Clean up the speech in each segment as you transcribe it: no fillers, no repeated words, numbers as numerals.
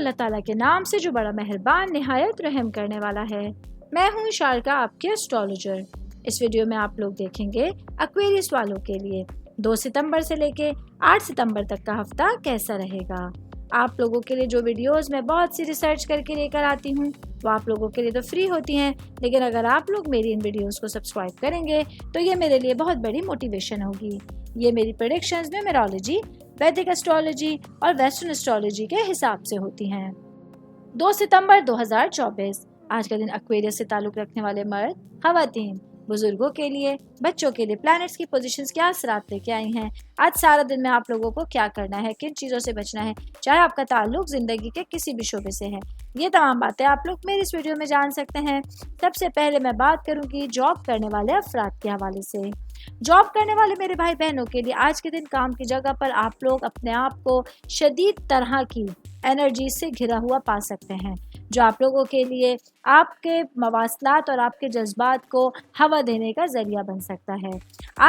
اللہ تعالیٰ کے نام سے جو بڑا مہربان نہایت رحم کرنے والا ہے۔ میں ہوں شارکا، آپ کے اسٹرالوجر۔ اس ویڈیو میں آپ لوگ دیکھیں گے ایکویریس والوں کے لیے 2 ستمبر سے لے کے 8 ستمبر تک کا ہفتہ کیسا رہے گا۔ آپ لوگوں کے لیے جو ویڈیوز میں بہت سی ریسرچ کر کے لے کر آتی ہوں وہ آپ لوگوں کے لیے تو فری ہوتی ہیں، لیکن اگر آپ لوگ میری ان ویڈیوز کو سبسکرائب کریں گے تو یہ میرے لیے بہت بڑی موٹیویشن ہوگی۔ یہ میری پریڈکشنز نیومرولوجی، ویدک اسٹرالوجی اور ویسٹرن اسٹرالوجی کے حساب سے ہوتی ہیں۔ 2 ستمبر 2024 آج کا دن ایکویریس سے تعلق رکھنے والے مرد، خواتین، بزرگوں کے لیے، بچوں کے لیے پلانٹس کی پوزیشنز کیا اثرات لے کے آئی ہیں۔ آج سارا دن میں آپ لوگوں کو کیا کرنا ہے، کن چیزوں سے بچنا ہے، چاہے آپ کا تعلق زندگی کے کسی بھی شعبے سے ہے، یہ تمام باتیں آپ لوگ میری اس ویڈیو میں جان سکتے ہیں۔ سب سے پہلے میں بات کروں گی جاب کرنے والے افراد کے حوالے سے۔ جاب کرنے والے میرے بھائی بہنوں کے لیے آج کے دن کام کی جگہ پر آپ لوگ اپنے آپ کو شدید طرح کی انرجی سے گھرا ہوا پا سکتے ہیں، جو آپ لوگوں کے لیے آپ کے مواصلات اور آپ کے جذبات کو ہوا دینے کا ذریعہ بن سکتا ہے۔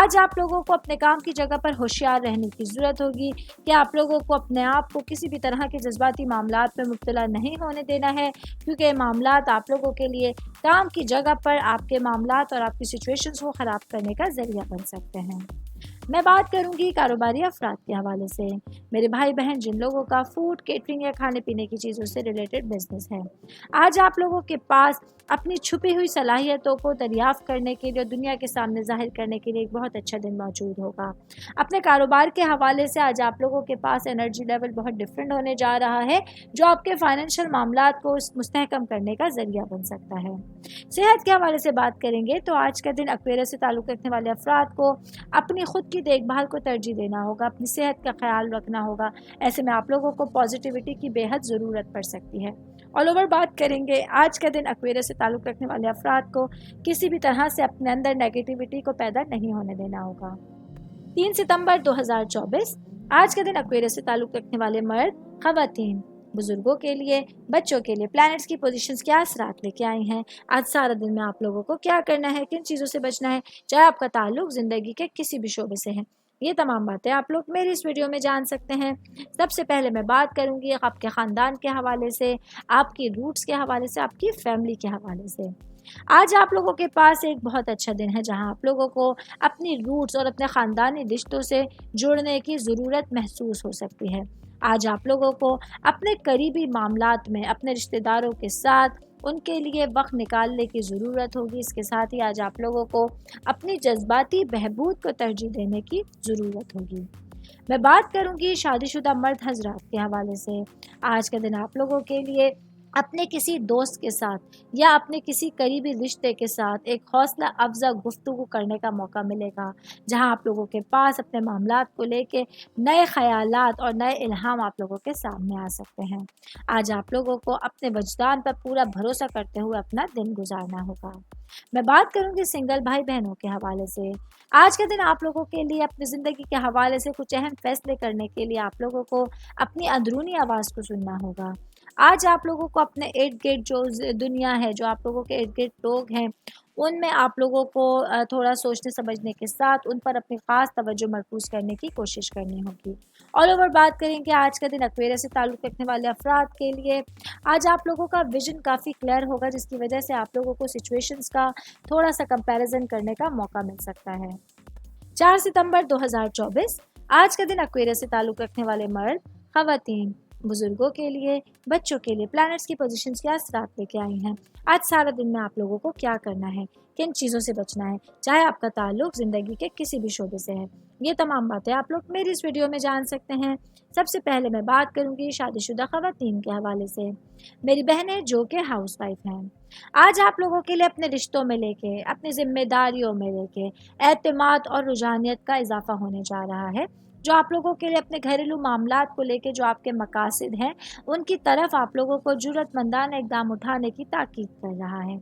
آج آپ لوگوں کو اپنے کام کی جگہ پر ہوشیار رہنے کی ضرورت ہوگی کہ آپ لوگوں کو اپنے آپ کو کسی بھی طرح کے جذباتی معاملات میں مبتلا نہیں ہونے دینا ہے، کیونکہ یہ معاملات آپ لوگوں کے لیے کام کی جگہ پر آپ کے معاملات اور آپ کی سچویشنز کو خراب کرنے کا ذریعہ بن سکتے ہیں۔ میں بات کروں گی کاروباری افراد کے حوالے سے۔ میرے بھائی بہن جن لوگوں کا فوڈ، کیٹرنگ یا کھانے پینے کی چیزوں سے ریلیٹڈ بزنس ہے، آج آپ لوگوں کے پاس اپنی چھپی ہوئی صلاحیتوں کو دریافت کرنے کے لیے اور دنیا کے سامنے ظاہر کرنے کے لیے ایک بہت اچھا دن موجود ہوگا۔ اپنے کاروبار کے حوالے سے آج آپ لوگوں کے پاس انرجی لیول بہت ڈفرینٹ ہونے جا رہا ہے، جو آپ کے فائنینشیل معاملات کو مستحکم کرنے کا ذریعہ بن سکتا ہے۔ صحت کے حوالے سے بات کریں گے تو آج کا دن ایکویریس سے تعلق رکھنے والے افراد کو اپنی خود کی دیکھ بھال کو ترجیح دینا ہوگا، اپنی صحت کا خیال رکھنا ہوگا۔ ایسے میں آپ لوگوں کو پازیٹیوٹی کی بے حد ضرورت پڑ سکتی ہے۔ آل اوور بات کریں گے آج کا دن ایکویریس سے تعلق رکھنے والے افراد کو کسی بھی طرح سے اپنے اندر نیگیٹیوٹی کو پیدا نہیں ہونے دینا ہوگا۔ 3 ستمبر 2024 آج کا دن ایکویریس سے تعلق رکھنے والے مرد، خواتین، بزرگوں کے لیے، بچوں کے لیے پلانٹس کی پوزیشنز کیا اثرات لے کے آئی ہیں۔ آج سارا دن میں آپ لوگوں کو کیا کرنا ہے، کن چیزوں سے بچنا ہے، چاہے آپ کا تعلق زندگی کے کسی بھی شعبے سے ہے، یہ تمام باتیں آپ لوگ میری اس ویڈیو میں جان سکتے ہیں۔ سب سے پہلے میں بات کروں گی آپ کے خاندان کے حوالے سے، آپ کی روٹس کے حوالے سے، آپ کی فیملی کے حوالے سے۔ آج آپ لوگوں کے پاس ایک بہت اچھا دن ہے جہاں آپ لوگوں کو اپنی روٹس اور اپنے خاندانی رشتوں سے جڑنے کی ضرورت محسوس ہو سکتی ہے۔ آج آپ لوگوں کو اپنے قریبی معاملات میں اپنے رشتہ داروں کے ساتھ ان کے لیے وقت نکالنے کی ضرورت ہوگی۔ اس کے ساتھ ہی آج آپ لوگوں کو اپنی جذباتی بہبود کو ترجیح دینے کی ضرورت ہوگی۔ میں بات کروں گی شادی شدہ مرد حضرات کے حوالے سے۔ آج کا دن آپ لوگوں کے لیے اپنے کسی دوست کے ساتھ یا اپنے کسی قریبی رشتے کے ساتھ ایک حوصلہ افزا گفتگو کرنے کا موقع ملے گا، جہاں آپ لوگوں کے پاس اپنے معاملات کو لے کے نئے خیالات اور نئے الہام آپ لوگوں کے سامنے آ سکتے ہیں۔ آج آپ لوگوں کو اپنے وجدان پر پورا بھروسہ کرتے ہوئے اپنا دن گزارنا ہوگا۔ میں بات کروں گی سنگل بھائی بہنوں کے حوالے سے۔ آج کا دن آپ لوگوں کے لیے اپنی زندگی کے حوالے سے کچھ اہم فیصلے کرنے کے لیے آپ لوگوں کو اپنی اندرونی آواز کو سننا ہوگا۔ آج آپ لوگوں کو اپنے ارد گرد جو دنیا ہے، جو آپ لوگوں کے ارد گرد لوگ ہیں، ان میں آپ لوگوں کو تھوڑا سوچنے سمجھنے کے ساتھ ان پر اپنی خاص توجہ مرکوز کرنے کی کوشش کرنی ہوگی۔ آل اوور بات کریں کہ آج کا دن ایکویریس سے تعلق رکھنے والے افراد کے لیے آج آپ لوگوں کا ویژن کافی کلیئر ہوگا، جس کی وجہ سے آپ لوگوں کو سچویشنز کا تھوڑا سا کمپیریزن کرنے کا موقع مل سکتا ہے۔ 4 ستمبر 2024 آج کا دن ایکویریس سے تعلق رکھنے والے مرد، خواتین، بزرگوں کے لیے، بچوں کے لیے پلانٹس کی پوزیشنز کیا اثرات لے کے آئی ہیں۔ آج سارا دن میں آپ لوگوں کو کیا کرنا ہے، کن چیزوں سے بچنا ہے، چاہے آپ کا تعلق زندگی کے کسی بھی شعبے سے ہے، یہ تمام باتیں آپ لوگ میری اس ویڈیو میں جان سکتے ہیں۔ سب سے پہلے میں بات کروں گی شادی شدہ خواتین کے حوالے سے۔ میری بہنیں جو کہ ہاؤس وائف ہیں، آج آپ لوگوں کے لیے اپنے رشتوں میں لے کے، اپنی ذمہ داریوں میں لے کے اعتماد اور رجحانیت کا اضافہ ہونے جا رہا ہے، جو آپ لوگوں کے لیے اپنے گھریلو معاملات کو لے کے جو آپ کے مقاصد ہیں ان کی طرف آپ لوگوں کو جرأت مندانہ اقدام اٹھانے کی تاکید کر رہا ہے۔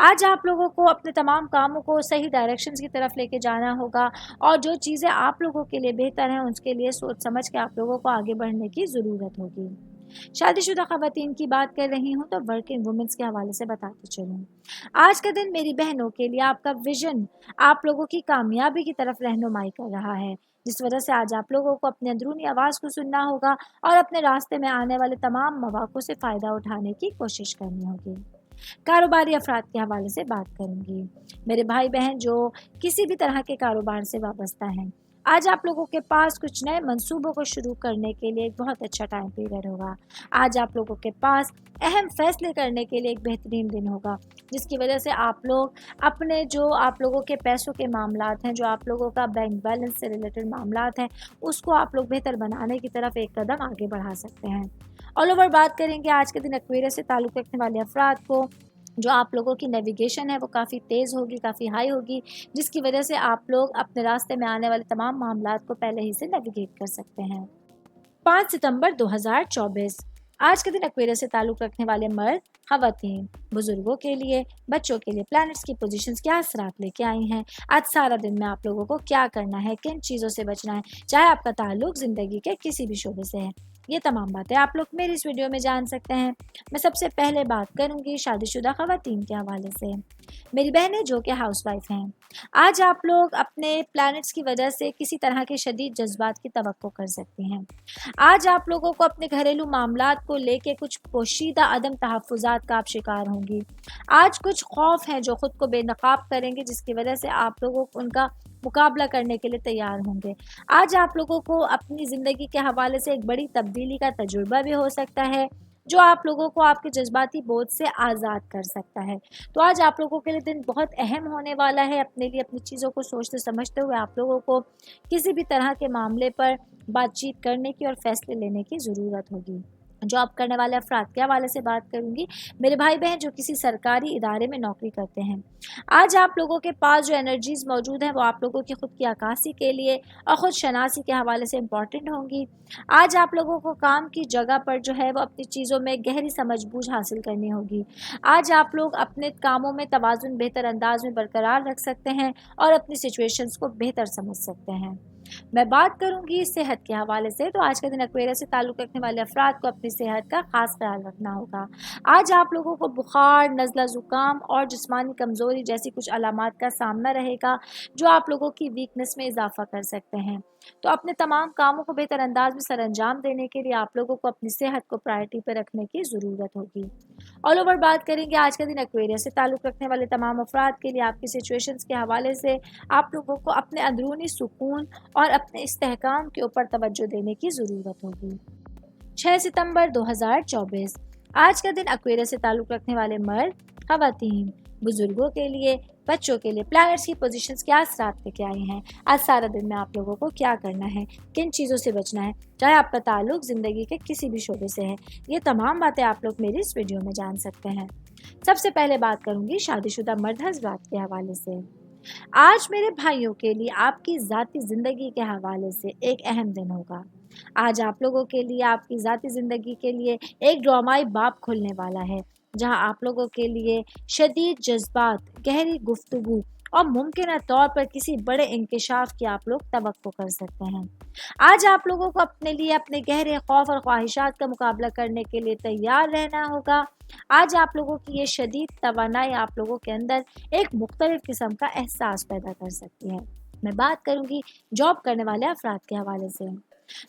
آج آپ لوگوں کو اپنے تمام کاموں کو صحیح ڈائریکشنز کی طرف لے کے جانا ہوگا، اور جو چیزیں آپ لوگوں کے لیے بہتر ہیں اس کے لیے سوچ سمجھ کے آپ لوگوں کو آگے بڑھنے کی ضرورت ہوگی۔ شادی شدہ خواتین کی بات کر رہی ہوں تو ورکنگ وومنس کے حوالے سے بتاتے چلوں۔ آج کا دن میری بہنوں کے لیے آپ کا ویژن آپ لوگوں کی کامیابی کی طرف رہنمائی کر رہا ہے۔ जिस वजह से आज आप लोगों को अपनी अंदरूनी आवाज़ को सुनना होगा और अपने रास्ते में आने वाले तमाम मौक़ों से फ़ायदा उठाने की कोशिश करनी होगी। कारोबारी अफराद के हवाले से बात करूंगी। मेरे भाई बहन जो किसी भी तरह के कारोबार से वाबस्ता हैं, आज आप लोगों के पास कुछ नए मंसूबों को शुरू करने के लिए एक बहुत अच्छा टाइम पीरियड होगा। आज आप लोगों के पास अहम फैसले करने के लिए एक बेहतरीन दिन होगा, जिसकी वजह से आप लोग अपने जो आप लोगों के पैसों के मामलात हैं, जो आप लोगों का बैंक बैलेंस से रिलेटेड मामलात हैं, उसको आप लोग बेहतर बनाने की तरफ एक कदम आगे बढ़ा सकते हैं। ऑल ओवर बात करेंगे आज के दिन एक्वेरियस से ताल्लुक़ रखने वाले अफराद को, जो आप लोगों की नेविगेशन है वो काफ़ी तेज़ होगी, काफ़ी हाई होगी, जिसकी वजह से आप लोग अपने रास्ते में आने वाले तमाम मामलात को पहले ही से नेविगेट कर सकते हैं। 5 सितंबर 2024 आज के दिन एक्वेरियस से ताल्लुक़ रखने वाले मर्द, ख़वातीन, बुजुर्गों के लिए, बच्चों के लिए प्लैनेट्स की पोजीशंस क्या असरात लेके आई हैं। आज सारा दिन में आप लोगों को क्या करना है, किन चीज़ों से बचना है, चाहे आपका ताल्लुक़ ज़िंदगी के किसी भी शोबे से है, ये तमाम बातें आप लोग मेरी इस वीडियो में जान सकते हैं। मैं सबसे पहले बात करूंगी शादीशुदा ख़वातीन के हवाले से। मेरी बहनें जो कि हाउसवाइफ हैं, आज आप लोग अपने प्लैनेट्स की वजह से किसी तरह के शदीद जज्बात की तवक्को कर सकती हैं। आज आप लोगों को अपने घरेलू मामलात को लेके कुछ पोशीदा अदम तहफ़्फ़ुज़ात का आप शिकार होंगी। आज कुछ खौफ हैं जो ख़ुद को बेनकाब करेंगे, जिसकी वजह से आप लोगों को उनका मुकाबला करने के लिए तैयार होंगे। आज आप लोगों को अपनी ज़िंदगी के हवाले से एक बड़ी तब्दीली का तजुर्बा भी हो सकता है, जो आप लोगों को आपके जज्बाती बोझ से आज़ाद कर सकता है। तो आज आप लोगों के लिए दिन बहुत अहम होने वाला है। अपने लिए अपनी चीज़ों को सोचते समझते हुए आप लोगों को किसी भी तरह के मामले पर बातचीत करने की और फैसले लेने की ज़रूरत होगी। जॉब करने वाले अफराद के हवाले से बात करूंगी। मेरे भाई बहन जो किसी सरकारी इदारे में नौकरी करते हैं, आज आप लोगों के पास जो एनर्जीज़ मौजूद हैं वो आप लोगों की ख़ुद की अक्कासी के लिए और ख़ुद शनासी के हवाले से इम्पॉर्टेंट होंगी। आज आप लोगों को काम की जगह पर जो है वो अपनी चीज़ों में गहरी समझ-बूझ हासिल करनी होगी। आज आप लोग अपने कामों में तवाज़ुन बेहतर अंदाज में बरकरार रख सकते हैं और अपनी सिचुएशंस को बेहतर समझ सकते हैं। मैं बात करूंगी सेहत के हवाले से, तो आज के दिन एक्वेरियस से ताल्लुक़ रखने वाले अफराद को अपनी सेहत का ख़ास ख्याल रखना होगा। आज आप लोगों को बुखार, नज़ला ज़ुकाम और जिस्मानी कमज़ोरी जैसी कुछ अलामात का सामना रहेगा, जो आप लोगों की वीकनेस में इजाफा कर सकते हैं। तो अपने तमाम कामों को बेहतर अंदाज में सरअंजाम देने के लिए आप लोगों को अपनी सेहत को प्रायोरिटी पर रखने की ज़रूरत होगी। ऑल ओवर बात करेंगे आज के दिन एक्वेरियस से ताल्लुक़ रखने वाले तमाम अफराद के लिए आपकी सिचुएशंस के हवाले से आप लोगों को अपने अंदरूनी सुकून और अपने इस्तेहकाम के ऊपर तवज्जो देने की ज़रूरत होगी। 6 सितंबर 2024 आज का दिन एक्वेरियस से ताल्लुक़ रखने वाले मर्द, ख़वातीन, बुजुर्गों के लिए, बच्चों के लिए प्लैनेट्स की पोजीशंस क्या असरात लेके आई हैं। आज सारा दिन में आप लोगों को क्या करना है, किन चीज़ों से बचना है, चाहे आपका ताल्लुक़ ज़िंदगी के किसी भी शोबे से है, ये तमाम बातें आप लोग मेरी इस वीडियो में जान सकते हैं। सबसे पहले बात करूँगी शादीशुदा मर्द हज़रात के हवाले से। आज मेरे भाइयों के लिए आपकी ज़ाती ज़िंदगी के हवाले से एक अहम दिन होगा। आज आप लोगों के लिए आपकी ज़ाती ज़िंदगी के लिए एक ड्रामाई बाब खुलने वाला है, जहां आप लोगों के लिए शदीद जज्बात, गहरी गुफ्तगू और मुमकिन तौर पर किसी बड़े इंकिशाफ की आप लोग तवक्को कर सकते हैं। आज आप लोगों को अपने लिए अपने गहरे खौफ और ख्वाहिशात का मुकाबला करने के लिए तैयार रहना होगा। आज आप लोगों की ये शदीद तवानाई आप लोगों के अंदर एक मुख्तलिफ किस्म का एहसास पैदा कर सकती है। मैं बात करूंगी जॉब करने वाले अफराद के हवाले से।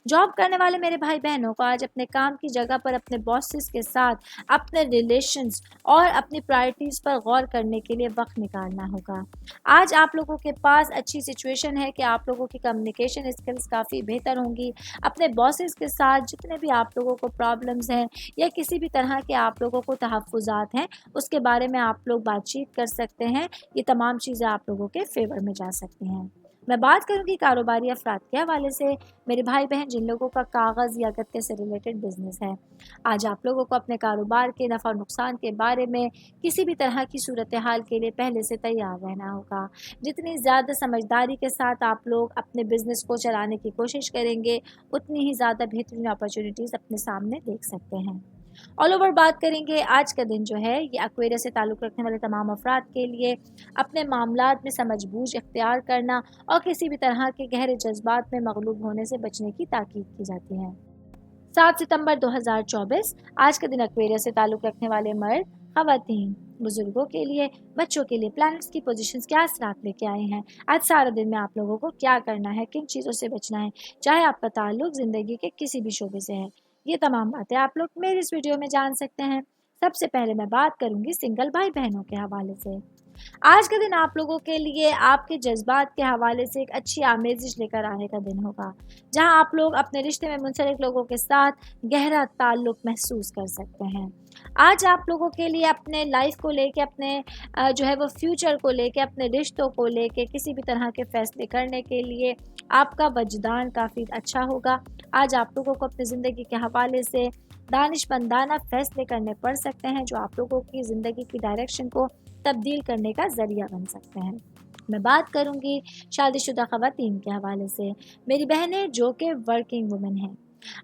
जॉब करने वाले मेरे भाई बहनों को आज अपने काम की जगह पर अपने बॉसेस के साथ अपने रिलेशंस और अपनी प्रायोरिटीज़ पर गौर करने के लिए वक्त निकालना होगा। आज आप लोगों के पास अच्छी सिचुएशन है कि आप लोगों की कम्युनिकेशन स्किल्स काफ़ी बेहतर होंगी। अपने बॉसेस के साथ जितने भी आप लोगों को प्रॉब्लम्स हैं या किसी भी तरह के आप लोगों को तहफ़्फ़ुज़ात हैं, उसके बारे में आप लोग बातचीत कर सकते हैं। ये तमाम चीज़ें आप लोगों के फेवर में जा सकती हैं। मैं बात करूंगी कारोबारी अफराद के हवाले से। मेरे भाई बहन जिन लोगों का कागज़ या गत्ते से रिलेटेड बिजनेस है, आज आप लोगों को अपने कारोबार के नफ़ा और नुकसान के बारे में किसी भी तरह की सूरत हाल के लिए पहले से तैयार रहना होगा। जितनी ज़्यादा समझदारी के साथ आप लोग अपने बिज़नेस को चलाने की कोशिश करेंगे, उतनी ही ज़्यादा बेहतरीन अपॉर्चुनिटीज़ अपने सामने देख सकते हैं। ऑल ओवर बात करेंगे आज का दिन जो है ये एक्वेरियस से ताल्लुक़ रखने वाले तमाम अफराद के लिए अपने मामलात में समझ-बूझ इख्तियार करना और किसी भी तरह के गहरे जज्बात में मगलूब होने से बचने की ताकीद की जाती है। 7 सितंबर 2024 आज के दिन एक्वेरियस से ताल्लुक़ रखने वाले मर्द, ख़वातीन, बुजुर्गों के लिए, बच्चों के लिए प्लैनेट्स की पोजीशंस क्या असरात लेके आए हैं। आज सारा दिन में आप लोगों को क्या करना है, किन चीज़ों से बचना है, चाहे आपका ताल्लुक ज़िंदगी के किसी भी शोबे से है। ये तमाम बातें आप लोग मेरी इस वीडियो में जान सकते हैं। सबसे पहले मैं बात करूंगी सिंगल भाई बहनों के हवाले से। आज का दिन आप लोगों के लिए आपके जज्बात के हवाले से एक अच्छी आमेज़िश लेकर आने का दिन होगा, जहां आप लोग अपने रिश्ते में मुंसलिक लोगों के साथ गहरा ताल्लुक महसूस कर सकते हैं। आज आप लोगों के लिए अपने लाइफ को लेके, अपने जो है वो फ्यूचर को लेके, अपने रिश्तों को लेके किसी भी तरह के फैसले करने के लिए आपका वजदान काफ़ी अच्छा होगा। आज आप लोगों को अपनी ज़िंदगी के हवाले से दानिशमंदाना फैसले करने पड़ सकते हैं, जो आप लोगों की ज़िंदगी की डायरेक्शन को तब्दील करने का ज़रिया बन सकते हैं। मैं बात करूंगी शादीशुदा ख़वातीन के हवाले से, मेरी बहनें जो कि वर्किंग वुमेन हैं।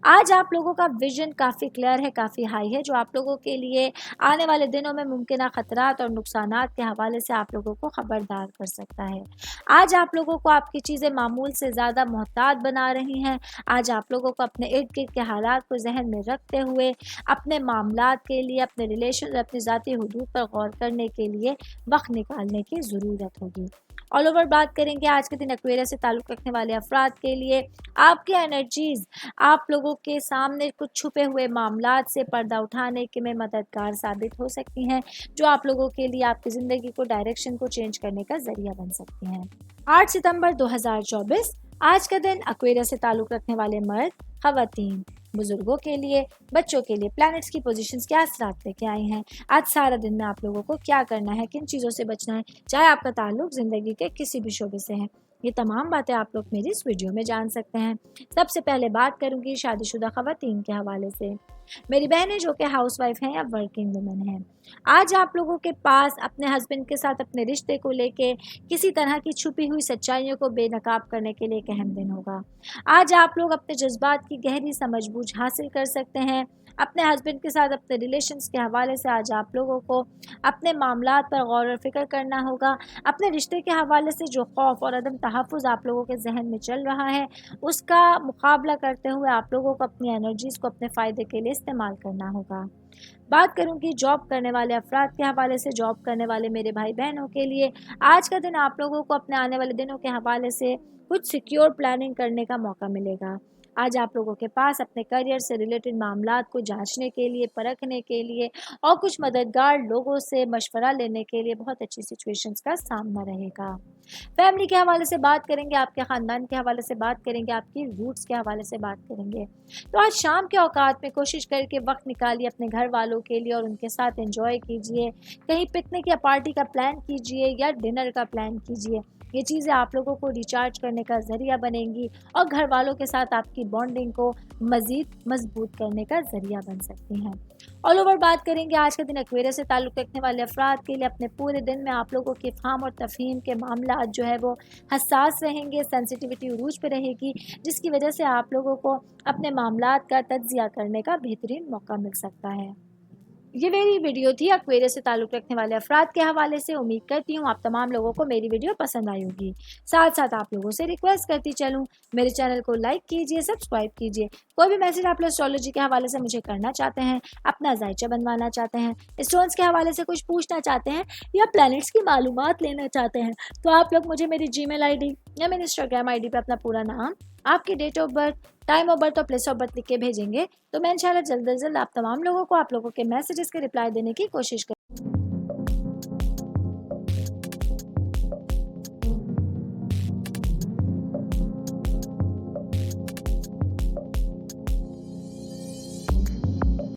आज आप लोगों का विजन काफ़ी क्लियर है, काफ़ी हाई है, जो आप लोगों के लिए आने वाले दिनों में मुमकिन खतरात और नुकसानात के हवाले से आप लोगों को खबरदार कर सकता है। आज आप लोगों को आपकी चीज़ें मामूल से ज़्यादा मोहतात बना रही हैं। आज आप लोगों को अपने इर्द गिर्द के हालात को जहन में रखते हुए अपने मामलात के लिए, अपने रिलेशन, अपनी ज़ाती हुदूद पर गौर करने के लिए वक्त निकालने की ज़रूरत होगी। ऑल ओवर बात करेंगे आज के दिन एक्वेरियस से ताल्लुक़ रखने वाले अफराद के लिए। आपकी एनर्जीज़ आप लोगों के सामने कुछ छुपे हुए मामलात से पर्दा उठाने के में मददगार साबित हो सकती हैं, जो आप लोगों के लिए आपकी ज़िंदगी को, डायरेक्शन को चेंज करने का ज़रिया बन सकती हैं। 8 सितंबर 2024 आज का दिन एक्वेरियस से ताल्लुक़ रखने वाले मर्द, ख़वातीन, बुजुर्गों के लिए, बच्चों के लिए प्लैनेट्स की पोजीशंस क्या असरात लेके आई हैं। आज सारा दिन में आप लोगों को क्या करना है, किन चीज़ों से बचना है, चाहे आपका ताल्लुक ज़िंदगी के किसी भी शोबे से है। ये तमाम बातें आप लोग मेरी इस वीडियो में जान सकते हैं। सबसे पहले बात करूंगी शादीशुदा ख़वातीन के हवाले से। मेरी बहनें जो कि हाउसवाइफ हैं या वर्किंग वुमेन हैं, आज आप लोगों के पास अपने हस्बैंड के साथ अपने रिश्ते को लेके किसी तरह की छुपी हुई सच्चाइयों को बेनकाब करने के लिए एक अहम दिन होगा। आज आप लोग अपने जज्बात की गहरी समझबूझ हासिल कर सकते हैं। अपने हस्बैंड के साथ अपने रिलेशंस के हवाले से आज आप लोगों को अपने मामलात पर गौर और फिक्र करना होगा। अपने रिश्ते के हवाले से जो खौफ और अदम तहफ़्फ़ुज़ आप लोगों के जहन में चल रहा है, उसका मुकाबला करते हुए आप लोगों को अपनी एनर्जीज़ को अपने फ़ायदे के लिए इस्तेमाल करना होगा। बात करूंगी जॉब करने वाले अफराद के हवाले से। जॉब करने वाले मेरे भाई बहनों के लिए आज का दिन आप लोगों को अपने आने वाले दिनों के हवाले से कुछ सिक्योर प्लानिंग करने का मौका मिलेगा। आज आप लोगों के पास अपने करियर से रिलेटेड मामलात को जांचने के लिए, परखने के लिए और कुछ मददगार लोगों से मशवरा लेने के लिए बहुत अच्छी सिचुएशंस का सामना रहेगा। फैमिली के हवाले से बात करेंगे, आपके ख़ानदान के हवाले से बात करेंगे, आपकी रूट्स के हवाले से बात करेंगे। तो आज शाम के औकात में कोशिश करके वक्त निकालिए अपने घर वालों के लिए और उनके साथ एंजॉय कीजिए। कहीं पिकनिक या पार्टी का प्लान कीजिए या डिनर का प्लान कीजिए। ये चीज़ें आप लोगों को रिचार्ज करने का ज़रिया बनेंगी और घर वालों के साथ आपकी बॉन्डिंग को मज़ीद मजबूत करने का ज़रिया बन सकती हैं। ऑल ओवर बात करेंगे आज के दिन एक्वेरियस से ताल्लुक़ रखने वाले अफराद के लिए। अपने पूरे दिन में आप लोगों की फ़ाहम और तफ़हीम के मामला जो है वो हसास रहेंगे, सेंसिटिविटी उरूज पे रहेगी, जिसकी वजह से आप लोगों को अपने मामलात का तज्ज़िया करने का बेहतरीन मौका मिल सकता है। ये मेरी वीडियो थी एक्वेरियस से ताल्लुक़ रखने वाले अफराद के हवाले से। उम्मीद करती हूँ आप तमाम लोगों को मेरी वीडियो पसंद आई होगी। साथ साथ आप लोगों से रिक्वेस्ट करती चलूँ, मेरे चैनल को लाइक कीजिए, सब्सक्राइब कीजिए। कोई भी मैसेज आप लोग एस्ट्रोलॉजी के हवाले से मुझे करना चाहते हैं, अपना जायचा बनवाना चाहते हैं, स्टोन्स के हवाले से कुछ पूछना चाहते हैं या प्लैनेट्स की मालूमात लेना चाहते हैं, तो आप लोग मुझे मेरी जीमेल आईडी या मेरी इंस्टाग्राम आईडी पे अपना पूरा नाम, आपकी date of birth, time of birth और प्लेस ऑफ बर्थ लिख के भेजेंगे, तो मैं इंशाल्लाह जल्द से जल्द आप तमाम लोगों को आप लोगों के मैसेजेस के रिप्लाई देने की कोशिश